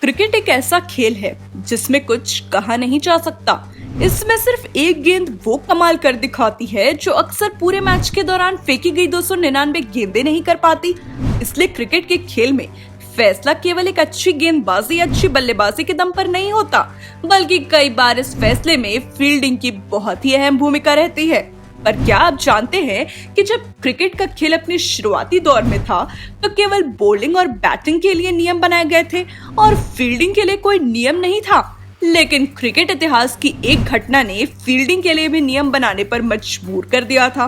Cricket एक ऐसा खेल है जिसमें कुछ कहा नहीं जा सकता। इसमें सिर्फ एक गेंद वो कमाल कर दिखाती है जो अक्सर पूरे मैच के दौरान फेंकी गई 299 गेंदें नहीं कर पाती। इसलिए क्रिकेट के खेल में फैसला केवल एक अच्छी गेंदबाजी या अच्छी बल्लेबाजी के दम पर नहीं होता, बल्कि कई बार इस फैसले में फील्डिंग की बहुत ही अहम भूमिका रहती है। पर क्या आप जानते हैं कि जब क्रिकेट का खेल अपने शुरुआती दौर में था तो केवल बॉलिंग और बैटिंग के लिए नियम बनाए गए थे और फील्डिंग के लिए कोई नियम नहीं था। लेकिन क्रिकेट इतिहास की एक घटना ने फील्डिंग के लिए भी नियम बनाने पर मजबूर कर दिया था।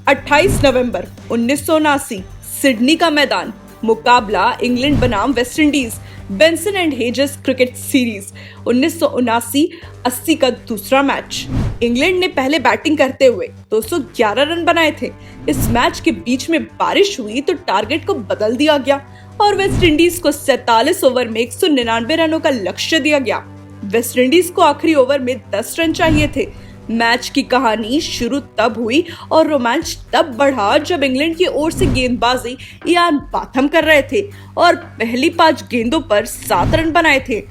28 नवंबर 1979 सिडनी का मैदान, मुकाबला इंग्लैंड बनाम West Indies, Benson and hedges cricket series 1979-80 का दूसरा मैच। इंग्लैंड ने पहले बैटिंग करते हुए 211 रन बनाए थे। इस मैच के बीच में बारिश हुई तो टारगेट को बदल दिया गया और वेस्ट इंडीज को 47 ओवर में 199 रनों का लक्ष्य दिया गया। वेस्ट इंडीज को आखिरी ओवर में 10 रन चाहिए थे। मैच की कहानी शुरू तब हुई और रोमांच तब बढ़ा जब इंग्लैंड की ओर से गेंदबाजी इयान बाथम कर रहे थे और पहली 5 गेंदों पर 7 रन बनाए थे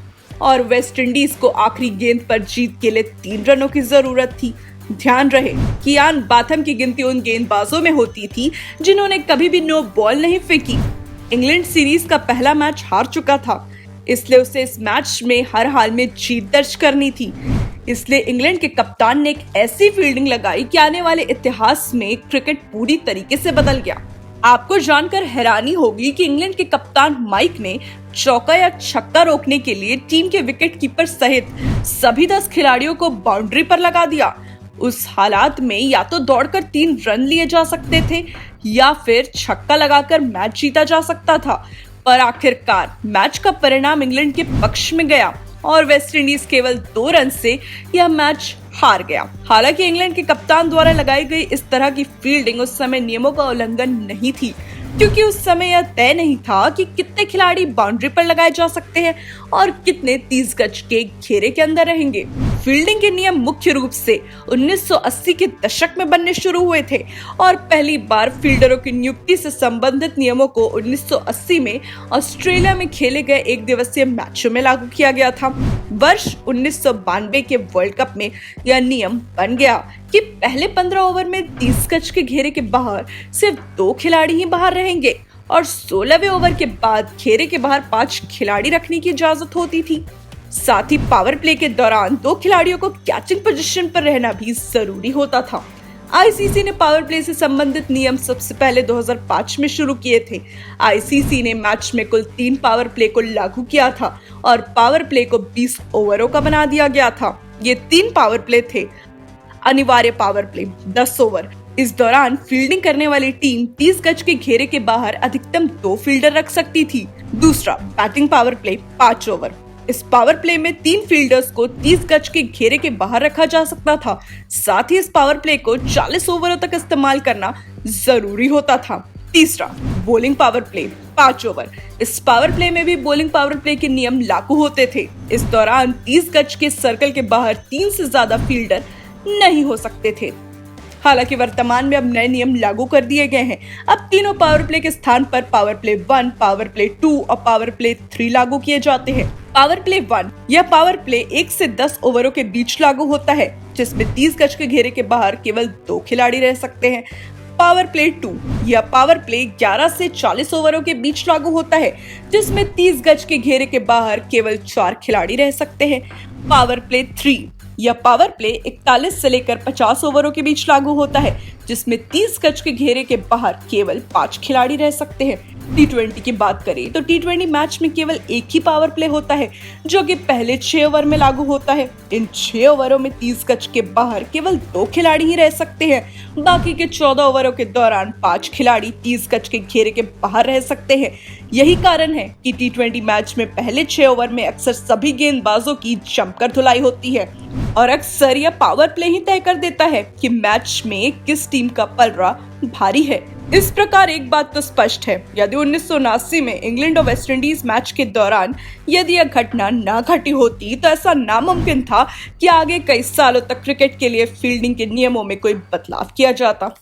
और वेस्ट इंडीज को आखिरी गेंद पर जीत के लिए 3 रनों की जरूरत थी। ध्यान रहे कि इयान बाथम की गिनती उन गेंदबाजों में होती थी जिन्होंने कभी भी नो बॉल नहीं फेंकी। इंग्लैंड सीरीज का पहला मैच हार चुका था, इसलिए उसे इस मैच में हर हाल में जीत दर्ज करनी थी। इसलिए इंग्लैंड के कप्तान ने एक ऐसी फील्डिंग लगाई कि आने वाले इतिहास में क्रिकेट पूरी तरीके से बदल गया। आपको जानकर हैरानी होगी कि इंग्लैंड के कप्तान माइक ने चौका या छक्का रोकने के लिए टीम के विकेट कीपर सहित सभी 10 खिलाड़ियों को बाउंड्री पर लगा दिया। उस हालात में या तो दौड़कर 3 रन लिए जा सकते थे या फिर छक्का लगाकर मैच जीता जा सकता था। पर आखिरकार मैच का परिणाम इंग्लैंड के पक्ष में गया और वेस्ट इंडीज केवल 2 रन से यह मैच हार गया। हालांकि इंग्लैंड के कप्तान द्वारा लगाई गई इस तरह की फील्डिंग उस समय नियमों का उल्लंघन नहीं थी, क्योंकि उस समय यह तय नहीं था कि कितने खिलाड़ी बाउंड्री पर लगाए जा सकते हैं और कितने 30 गज के घेरे के अंदर रहेंगे। फील्डिंग के नियम मुख्य रूप से 1980 के दशक में बनने शुरू हुए थे और पहली बार फील्डरों की नियुक्ति से संबंधित नियमों को 1980 में ऑस्ट्रेलिया में खेले गए एक दिवसीय मैचों में लागू किया गया था। वर्ष 1992 के वर्ल्ड कप में यह नियम बन गया कि पहले 15 ओवर में 30 गज के घेरे के बाहर सिर्फ 2 खिलाड़ी ही बाहर रहेंगे और 16वें ओवर के बाद घेरे के बाहर 5 खिलाड़ी रखने की इजाजत होती थी। साथ ही पावर प्ले के दौरान 2 खिलाड़ियों को कैचिंग पोजीशन पर रहना भी जरूरी होता था। आईसीसी ने पावर प्ले से संबंधित नियम सबसे पहले 2005 में शुरू किए थे। आईसीसी ने मैच में कुल 3 पावर प्ले को लागू किया था और पावर प्ले को 20 ओवरों का बना दिया गया था। ये 3 पावर प्ले थे। अनिवार्य पावर प्ले 10 ओवर। इस दौरान फील्डिंग करने वाली टीम 30 गज के घेरे के बाहर अधिकतम 2 फील्डर रख सकती थी। दूसरा बैटिंग पावर प्ले 5 ओवर। इस पावर प्ले में 3 फील्डर्स को 30 गज के घेरे के बाहर रखा जा सकता था। साथ ही इस पावर प्ले को 40 ओवरों तक इस्तेमाल करना जरूरी होता था। तीसरा बॉलिंग पावर प्ले 5 ओवर। इस पावर प्ले में भी बॉलिंग पावर प्ले के नियम लागू होते थे। इस दौरान 30 गज के सर्कल के बाहर 3 से ज्यादा फील्डर नहीं हो सकते थे। हालांकि वर्तमान में अब नए नियम लागू कर दिए गए हैं। अब तीनों पावर प्ले के स्थान पर पावर प्ले 1, पावर प्ले 2 और पावर प्ले 3 लागू किए जाते हैं। पावर प्ले 1 यह पावर प्ले 1 से 10 ओवरों के बीच लागू होता है, जिसमें 30 गज के घेरे के बाहर केवल 2 खिलाड़ी रह सकते हैं। पावर प्ले 2 यह पावर प्ले 11 से 40 ओवरों के बीच लागू होता है, जिसमें 30 गज के घेरे के बाहर केवल 4 खिलाड़ी रह सकते हैं। पावर प्ले 3 यह पावर प्ले 41 से लेकर 50 ओवरों के बीच लागू होता है, जिसमें 30 गज के घेरे के बाहर केवल 5 खिलाड़ी रह सकते हैं। टी20 की बात करें तो टी20 मैच में केवल एक ही पावर प्ले होता है, जो कि पहले 6 ओवर में लागू होता है। इन 6 ओवरों में 30 गज के बाहर केवल 2 खिलाड़ी ही रह सकते हैं। बाकी के 14 ओवरों के दौरान 5 खिलाड़ी 30 गज के घेरे के बाहर रह सकते हैं। यही कारण है कि टी20 मैच में पहले 6 ओवर में अक्सर सभी गेंदबाजों की जमकर धुलाई होती है और अक्सर यह पावर प्ले ही तय कर देता है कि मैच में किस टीम का पलड़ा भारी है। इस प्रकार एक बात तो स्पष्ट है, यदि 1979 में इंग्लैंड और वेस्ट इंडीज मैच के दौरान यदि यह घटना न घटी होती तो ऐसा नामुमकिन था कि आगे कई सालों तक क्रिकेट के लिए फील्डिंग के नियमों में कोई बदलाव किया जाता।